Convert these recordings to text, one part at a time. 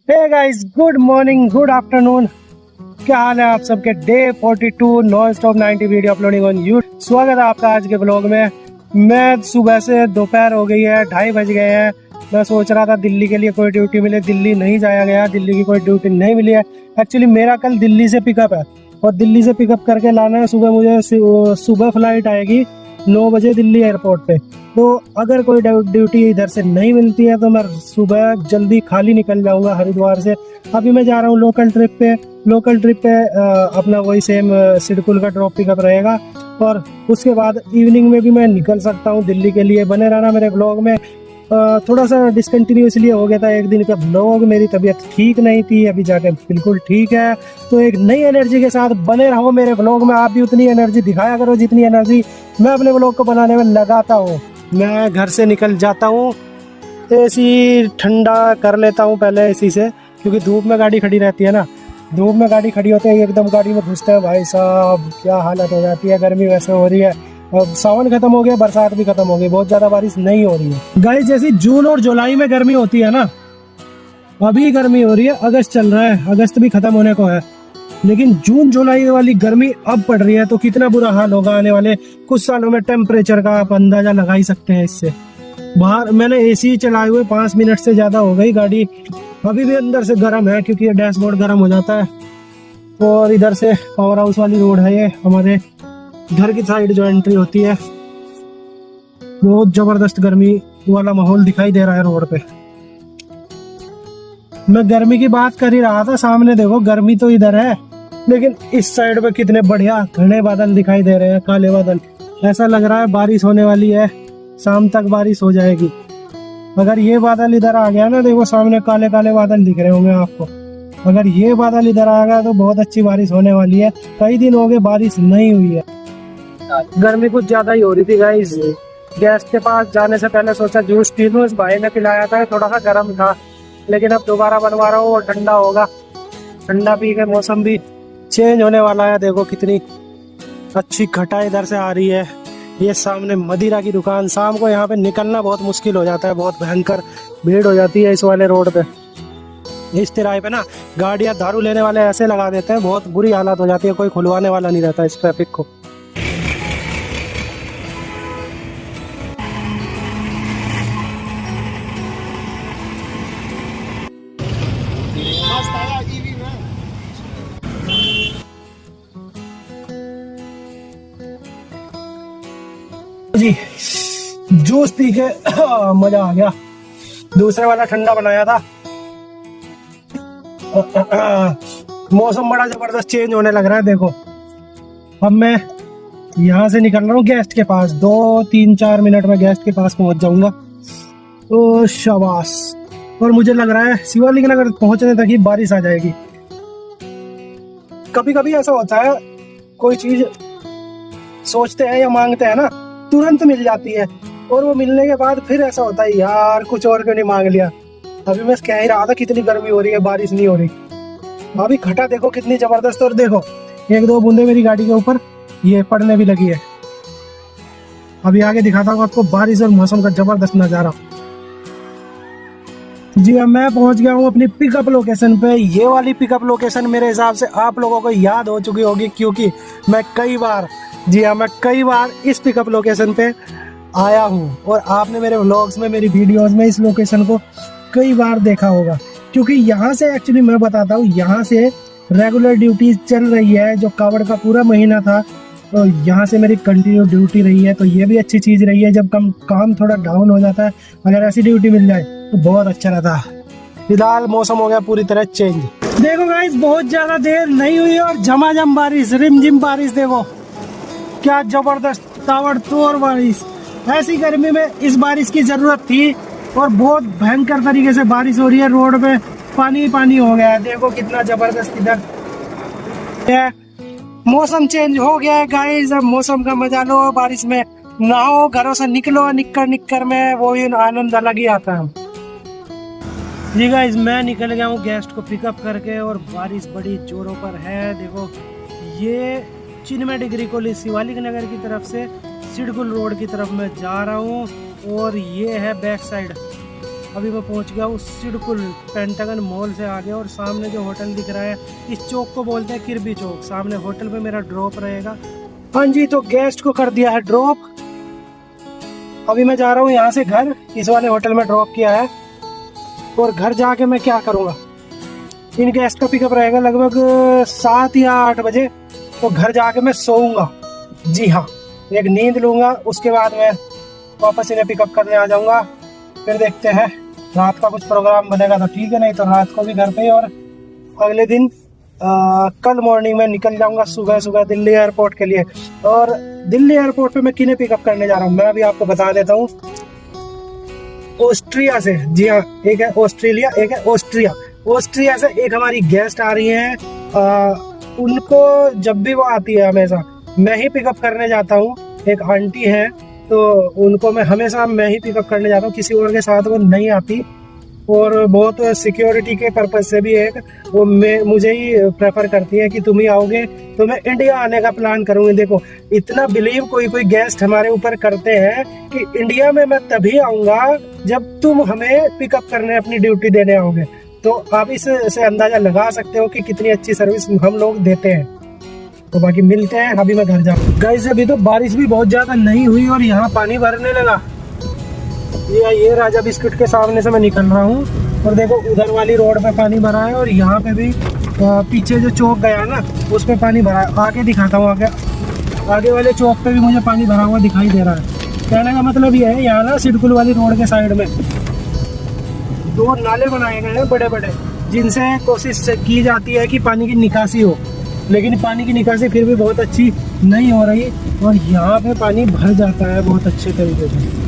हे guys, good morning, good afternoon. क्या हाल है आप सबके? Day 42 non stop 90 video uploading on YouTube. स्वागत है आपका आज के ब्लॉग में। मैं सुबह से दोपहर हो गई है, 2:30 बज गए हैं। मैं सोच रहा था दिल्ली के लिए कोई ड्यूटी मिले, दिल्ली नहीं जाया गया, दिल्ली की कोई ड्यूटी नहीं मिली है। एक्चुअली मेरा कल दिल्ली से पिकअप है और दिल्ली से पिकअप करके लाना है। सुबह मुझे सुबह फ्लाइट आएगी 9 बजे दिल्ली एयरपोर्ट पे। तो अगर कोई ड्यूटी इधर से नहीं मिलती है तो मैं सुबह जल्दी खाली निकल जाऊंगा हरिद्वार से। अभी मैं जा रहा हूँ लोकल ट्रिप पे। अपना वही सेम सिडकुल का ड्रॉप पिकअप रहेगा और उसके बाद इवनिंग में भी मैं निकल सकता हूँ दिल्ली के लिए। बने रहना मेरे ब्लॉग में। थोड़ा सा डिसकंटिन्यू इसलिए हो गया था एक दिन का ब्लॉग, मेरी तबीयत ठीक नहीं थी, अभी जाके बिल्कुल ठीक है। तो एक नई एनर्जी के साथ बने रहो मेरे ब्लॉग में। आप भी उतनी एनर्जी दिखाया करो जितनी एनर्जी मैं अपने ब्लॉग को बनाने में लगाता हूँ। मैं घर से निकल जाता हूँ, एसी ठंडा कर लेता हूँ पहले एसी से, क्योंकि धूप में गाड़ी खड़ी रहती है ना। धूप में गाड़ी खड़ी होती है, एकदम गाड़ी में घुसते हैं भाई साहब, क्या हालत हो जाती है। गर्मी वैसे हो रही है, अब सावन खत्म हो गया, बरसात भी खत्म हो गई, बहुत ज्यादा बारिश नहीं हो रही है। गाइस, जैसी जून और जुलाई में गर्मी होती है ना, अभी गर्मी हो रही है। अगस्त चल रहा है, अगस्त भी खत्म होने को है, लेकिन जून जुलाई वाली गर्मी अब पड़ रही है। तो कितना बुरा हाल होगा आने वाले कुछ सालों में। टेम्परेचर का आप अंदाजा लगा ही सकते हैं इससे। बाहर मैंने एसी चलाए हुए 5 मिनट से ज्यादा हो गई, गाड़ी अभी भी अंदर से गर्म है, क्योंकि ये डैशबोर्ड गर्म हो जाता है। और इधर से पावर हाउस वाली रोड है, ये हमारे घर की साइड जो एंट्री होती है। बहुत जबरदस्त गर्मी वाला माहौल दिखाई दे रहा है रोड पे। मैं गर्मी की बात कर ही रहा था, सामने देखो गर्मी तो इधर है, लेकिन इस साइड पे कितने बढ़िया घने बादल दिखाई दे रहे हैं, काले बादल। ऐसा लग रहा है बारिश होने वाली है, शाम तक बारिश हो जाएगी। अगर ये बादल इधर आ गया ना, देखो सामने काले काले बादल दिख रहे होंगे आपको। अगर ये बादल इधर आ गया तो बहुत अच्छी बारिश होने वाली है। कई दिन हो गए बारिश नहीं हुई है। गर्मी कुछ ज्यादा ही हो रही थी गाइस। गैस के पास जाने से पहले सोचा जूस पी लूं, इस भाई ने पिलाया था, थोड़ा सा गर्म था, लेकिन अब दोबारा बनवा रहा हूँ और ठंडा होगा। ठंडा पी के मौसम भी चेंज होने वाला है। देखो कितनी अच्छी घटा इधर से आ रही है। ये सामने मदिरा की दुकान। शाम को यहाँ पे निकलना बहुत मुश्किल हो जाता है, बहुत भयंकर भीड़ हो जाती है इस वाले रोड पे। इस तिराहे पे ना गाड़ियाँ दारू लेने वाले ऐसे लगा देते हैं, बहुत बुरी हालत हो जाती है, कोई खुलवाने वाला नहीं रहता इस ट्रैफिक को। जी जूस पी के मजा आ गया। दूसरे वाला ठंडा बनाया था। मौसम बड़ा जबरदस्त चेंज होने लग रहा है। देखो अब मैं यहाँ से निकल रहा हूँ गेस्ट के पास। 2-3-4 मिनट में गेस्ट के पास पहुंच जाऊंगा। तो शाबाश। और मुझे लग रहा है शिवालिक नगर पहुंचने तक ही बारिश आ जाएगी। कभी कभी ऐसा होता है, कोई चीज सोचते हैं या मांगते हैं ना, तुरंत मिल जाती है, और वो मिलने के बाद फिर ऐसा होता है यार कुछ और क्यों नहीं मांग लिया। अभी मैं कह ही रहा था कितनी गर्मी हो रही है, बारिश नहीं हो रही। अभी घटा देखो कितनी जबरदस्त, और देखो 1-2 बूंदे मेरी गाड़ी के ऊपर ये पड़ने भी लगी है। अभी आगे दिखाता हूँ आपको बारिश और मौसम का जबरदस्त नजारा। जी हाँ, मैं पहुंच गया हूँ अपनी पिकअप लोकेशन पे। ये वाली पिकअप लोकेशन मेरे हिसाब से आप लोगों को याद हो चुकी होगी, क्योंकि मैं कई बार इस पिकअप लोकेशन पे आया हूँ और आपने मेरे व्लॉग्स में, मेरी वीडियोस में इस लोकेशन को कई बार देखा होगा। क्योंकि यहाँ से एक्चुअली मैं बताता हूँ, यहाँ से रेगुलर ड्यूटी चल रही है। जो कावड़ का पूरा महीना था, तो यहाँ से मेरी कंटिन्यू ड्यूटी रही है। तो ये भी अच्छी चीज़ रही है। जब काम थोड़ा डाउन हो जाता है, अगर ऐसी ड्यूटी मिल जाए तो बहुत अच्छा रहता है। फिलहाल मौसम हो गया पूरी तरह चेंज। देखो गाइस, बहुत ज़्यादा देर नहीं हुई और झमाझम बारिश, रिमझिम बारिश। देखो क्या जबरदस्त ताबड़तोड़ बारिश। ऐसी गर्मी में इस बारिश की जरूरत थी, और बहुत भयंकर तरीके से बारिश हो रही है। रोड पे पानी पानी हो गया है। देखो कितना जबरदस्त इधर है। मौसम चेंज हो गया है गाइस, अब मौसम का मजा लो, बारिश में नहाओ, घरों से निकलो, निक्कर में वो आनंद अलग ही आता है। जी गाइस, मैं निकल गया हूँ गेस्ट को पिकअप करके, और बारिश बड़ी जोरों पर है। देखो ये चिन्मय डिग्री कॉलेज शिवालिक नगर की तरफ से सिडकुल रोड की तरफ मैं जा रहा हूँ, और ये है बैक साइड अभी मैं पहुंच गया उस सिडकुल पेंटागन मॉल से आगे, और सामने जो होटल दिख रहा है इस चौक को बोलते हैं किरबी चौक। सामने होटल पे मेरा ड्रॉप रहेगा। हाँ जी, तो गेस्ट को कर दिया है ड्रॉप। अभी मैं जा रहा हूँ यहाँ से घर, इस वाले होटल में ड्रॉप किया है। और घर जाके मैं क्या करूँगा, इन गेस्ट का पिकअप रहेगा लगभग 7 या 8 बजे। तो घर जाके मैं सोऊंगा, जी हाँ, एक नींद लूँगा। उसके बाद मैं वापस इन्हें पिकअप करने आ जाऊँगा। फिर देखते हैं रात का कुछ प्रोग्राम बनेगा तो ठीक है, नहीं तो रात को भी घर पे ही। और अगले दिन कल मॉर्निंग में निकल जाऊंगा सुबह सुबह दिल्ली एयरपोर्ट के लिए। और दिल्ली एयरपोर्ट पे मैं किन्हें पिकअप करने जा रहा हूँ मैं अभी आपको बता देता हूँ। ऑस्ट्रिया से, जी हाँ, एक है ऑस्ट्रेलिया, एक है ऑस्ट्रिया। ऑस्ट्रिया से एक हमारी गेस्ट आ रही है। उनको जब भी वो आती है हमेशा मैं ही पिकअप करने जाता हूँ। एक आंटी है तो उनको मैं हमेशा मैं ही पिकअप करने जाता हूँ, किसी और के साथ वो नहीं आती। और बहुत सिक्योरिटी के पर्पज से भी एक वो मुझे ही प्रेफर करती है कि तुम ही आओगे तो मैं इंडिया आने का प्लान करूँगी। देखो इतना बिलीव कोई गेस्ट हमारे ऊपर करते हैं कि इंडिया में मैं तभी आऊँगा जब तुम हमें पिकअप करने अपनी ड्यूटी देने आओगे। तो आप इससे अंदाजा लगा सकते हो कि कितनी अच्छी सर्विस हम लोग देते हैं। तो बाकी मिलते हैं, अभी मैं घर जाऊँ। गाइस अभी तो बारिश भी बहुत ज़्यादा नहीं हुई और यहाँ पानी भरने लगा। ये राजा बिस्कुट के सामने से मैं निकल रहा हूँ और देखो उधर वाली रोड पे पानी भरा है और यहाँ पे भी पीछे जो चौक गया ना उस पे पानी भरा है। आगे दिखाता हूँ, आगे वाले चौक पे भी मुझे पानी भरा हुआ दिखाई दे रहा है। कहने का मतलब ये है यहाँ ना सिडकुल वाली रोड के साइड में 2 नाले बनाए गए हैं बड़े बड़े, जिनसे कोशिश की जाती है कि पानी की निकासी हो, लेकिन पानी की निकासी फिर भी बहुत अच्छी नहीं हो रही और यहाँ पे पानी भर जाता है बहुत अच्छे तरीके से।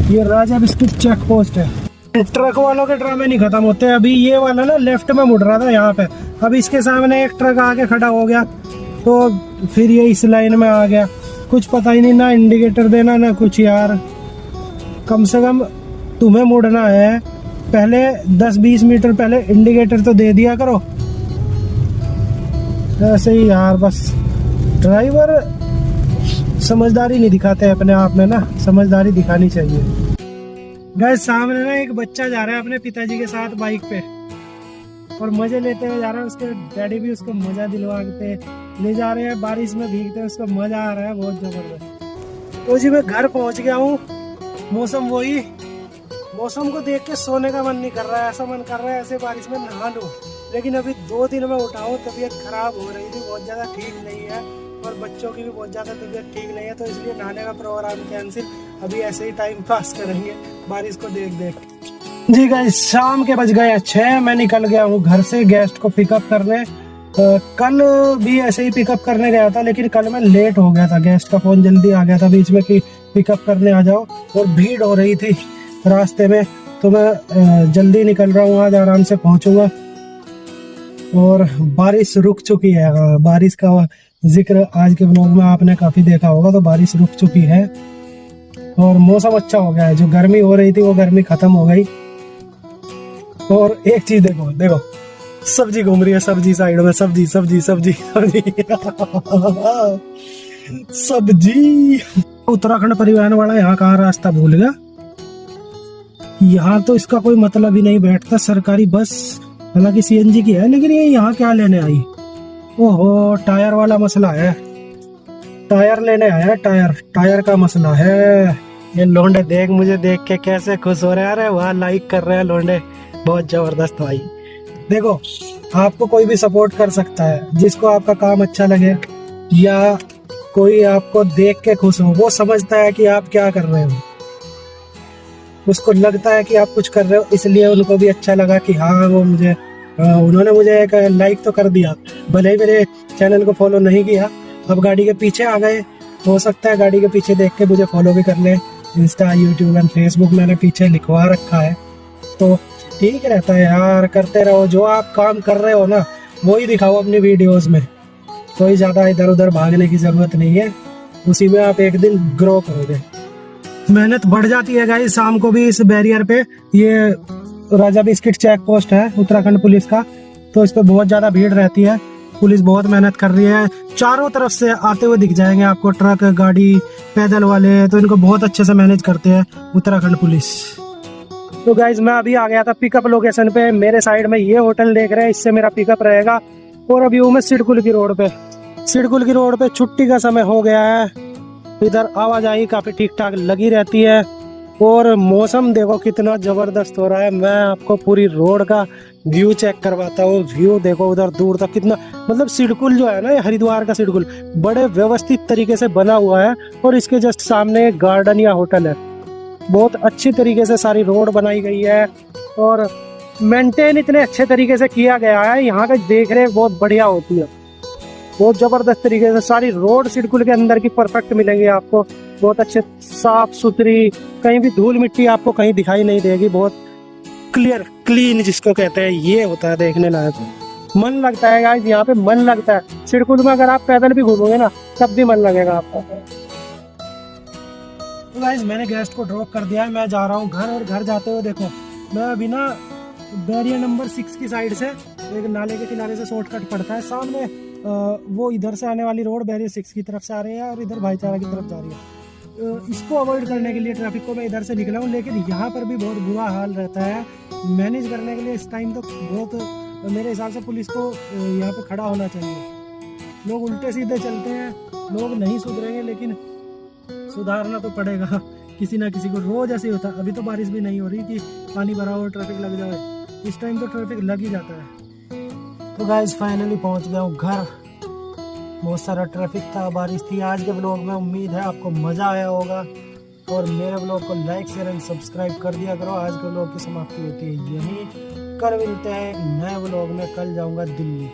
ये राजा बिस्कुट चेक पोस्ट है। ट्रक वालों के ड्रामे नहीं खत्म होते। अभी ये वाला ना लेफ्ट में मुड़ रहा था यहाँ पे, अब इसके सामने एक ट्रक आके खड़ा हो गया तो फिर ये इस लाइन में आ गया। कुछ पता ही नहीं, ना इंडिकेटर देना ना कुछ। यार कम से कम तुम्हें मुड़ना है पहले 10-20 मीटर पहले इंडिकेटर तो दे दिया करो। ऐसे ही यार बस ड्राइवर समझदारी नहीं दिखाते अपने आप में ना, समझदारी दिखानी चाहिए। गाइस सामने ना एक बच्चा जा रहा है अपने पिताजी के साथ बाइक पे और मजे लेते हुए जा रहा है। उसके डैडी भी उसको मजा दिलवाते ले जा रहे हैं, बारिश में भीगते उसको मजा आ रहा है बहुत जबरदस्त। तो जी मैं घर पहुंच गया हूँ। मौसम को देख के सोने का मन नहीं कर रहा है, ऐसा मन कर रहा है ऐसे बारिश में नहा लूं। लेकिन अभी 2 दिन में उठाऊं, तबीयत खराब हो रही थी, बहुत ज़्यादा ठीक नहीं है और बच्चों की भी बहुत ज़्यादा तबीयत ठीक नहीं है, तो इसलिए नहाने का प्रोग्राम कैंसिल। अभी ऐसे ही टाइम पास करेंगे बारिश को देख देख। जी गाइस शाम के बज गए 6, मैं निकल गया हूँ घर से गेस्ट को पिकअप करने। कल भी ऐसे ही पिकअप करने गया था, लेकिन कल मैं लेट हो गया था, गेस्ट का फ़ोन जल्दी आ गया था बीच में कि पिकअप करने आ जाओ और भीड़ हो रही थी रास्ते में, तो मैं जल्दी निकल रहा हूँ। आज आराम से पहुँचूँगा। और बारिश रुक चुकी है। हाँ, बारिश का जिक्र आज के ब्लॉग में आपने काफ़ी देखा होगा, तो बारिश रुक चुकी है और मौसम अच्छा हो गया है। जो गर्मी हो रही थी वो गर्मी खत्म हो गई। और एक चीज देखो सब्जी घूम रही है, सब्जी साइड में, सब्जी सब्जी सब्जी सब्जी सब्जी। उत्तराखंड परिवहन वाला यहाँ कहाँ रास्ता भूल गया। यहाँ तो इसका कोई मतलब ही नहीं बैठता। सरकारी बस हालांकि सीएनजी की है, लेकिन ये यहाँ क्या लेने आई? ओहो टायर वाला मसला है, टायर लेने आया। टायर का मसला है। ये लोंडे देख मुझे देख के कैसे खुश हो रहे हैं। अरे वाह लाइक कर रहे हैं लोंडे, बहुत जबरदस्त भाई। देखो आपको कोई भी सपोर्ट कर सकता है, जिसको आपका काम अच्छा लगे या कोई आपको देख के खुश हो, वो समझता है कि आप क्या कर रहे हो, उसको लगता है कि आप कुछ कर रहे हो, इसलिए उनको भी अच्छा लगा कि हाँ वो मुझे उन्होंने मुझे एक लाइक तो कर दिया, भले ही मेरे चैनल को फॉलो नहीं किया। अब गाड़ी के पीछे आ गए, हो सकता है गाड़ी के पीछे देख के मुझे फॉलो भी कर ले। इंस्टा, यूट्यूब एंड फेसबुक मैंने पीछे लिखवा रखा है, तो ठीक रहता है यार। करते रहो, जो आप काम कर रहे हो ना वो ही दिखाओ अपनी वीडियोस में। कोई ज़्यादा इधर उधर भागने की ज़रूरत नहीं है, उसी में आप एक दिन ग्रो करोगे। मेहनत बढ़ जाती है गाइस। शाम को भी इस बैरियर पे, ये राजा बिस्किट चेक पोस्ट है उत्तराखंड पुलिस का, तो इस पे बहुत ज़्यादा भीड़ रहती है। पुलिस बहुत मेहनत कर रही है, चारों तरफ से आते हुए दिख जाएंगे आपको ट्रक, गाड़ी, पैदल वाले, तो इनको बहुत अच्छे से मैनेज करते हैं उत्तराखंड पुलिस। तो गाइज मैं अभी आ गया था पिकअप लोकेशन पे। मेरे साइड में ये होटल देख रहे हैं, इससे मेरा पिकअप रहेगा। और अभी हूँ मैं सिडकुल की रोड पे। सिडकुल की रोड पे छुट्टी का समय हो गया है, इधर आवाजाही काफी ठीक ठाक लगी रहती है। और मौसम देखो कितना जबरदस्त हो रहा है। मैं आपको पूरी रोड का व्यू चेक करवाता हूँ। व्यू देखो उधर दूर तक कितना, मतलब सिडकुल जो है ना, ये हरिद्वार का सिडकुल बड़े व्यवस्थित तरीके से बना हुआ है। और इसके जस्ट सामने एक गार्डन या होटल है। बहुत अच्छी तरीके से सारी रोड बनाई गई है और मेंटेन इतने अच्छे तरीके से किया गया है। यहाँ का देख रेख बहुत बढ़िया होती है, बहुत जबरदस्त तरीके से सारी रोड सिडकुल के अंदर की परफेक्ट मिलेंगी आपको। बहुत अच्छे साफ सुथरी, कहीं भी धूल मिट्टी आपको कहीं दिखाई नहीं देगी। बहुत क्लियर क्लीन जिसको कहते हैं, ये होता है देखने लायक। मन लगता है गाइस, यहाँ पे मन लगता है। सिडकुल में अगर आप पैदल भी घूमोगे ना तब भी मन लगेगा आपका। तो गाइस मैंने गेस्ट को ड्रॉप कर दिया है, मैं जा रहा हूँ घर। और घर जाते हुए देखो मैं अभी ना बैरियर नंबर 6 की साइड से, एक नाले के किनारे से शॉर्टकट पड़ता है सामने, वो इधर से आने वाली रोड बैरियर 6 की तरफ से आ रही है और इधर भाईचारा की तरफ जा रही है। इसको अवॉइड करने के लिए ट्रैफिक को मैं इधर से निकला हूँ, लेकिन यहाँ पर भी बहुत बुरा हाल रहता है। मैनेज करने के लिए इस टाइम तो बहुत मेरे हिसाब से पुलिस को यहाँ पे खड़ा होना चाहिए। लोग उल्टे सीधे चलते हैं, लोग नहीं सुधरेंगे, लेकिन सुधारना तो पड़ेगा किसी ना किसी को। रोज ऐसे ही होता है। अभी तो बारिश भी नहीं हो रही कि पानी भरा हो ट्रैफिक लग जाए, इस टाइम तो ट्रैफिक लग ही जाता है। तो गाइस फाइनली पहुंच गया हूँ घर। बहुत सारा ट्रैफिक था, बारिश थी। आज के ब्लॉग में उम्मीद है आपको मज़ा आया होगा और मेरे ब्लॉग को लाइक शेयर एंड सब्सक्राइब कर दिया करो। आज के ब्लॉग की समाप्ति होती है यहीं, कर मिलते हैं एक नए ब्लॉग में। कल जाऊँगा दिल्ली।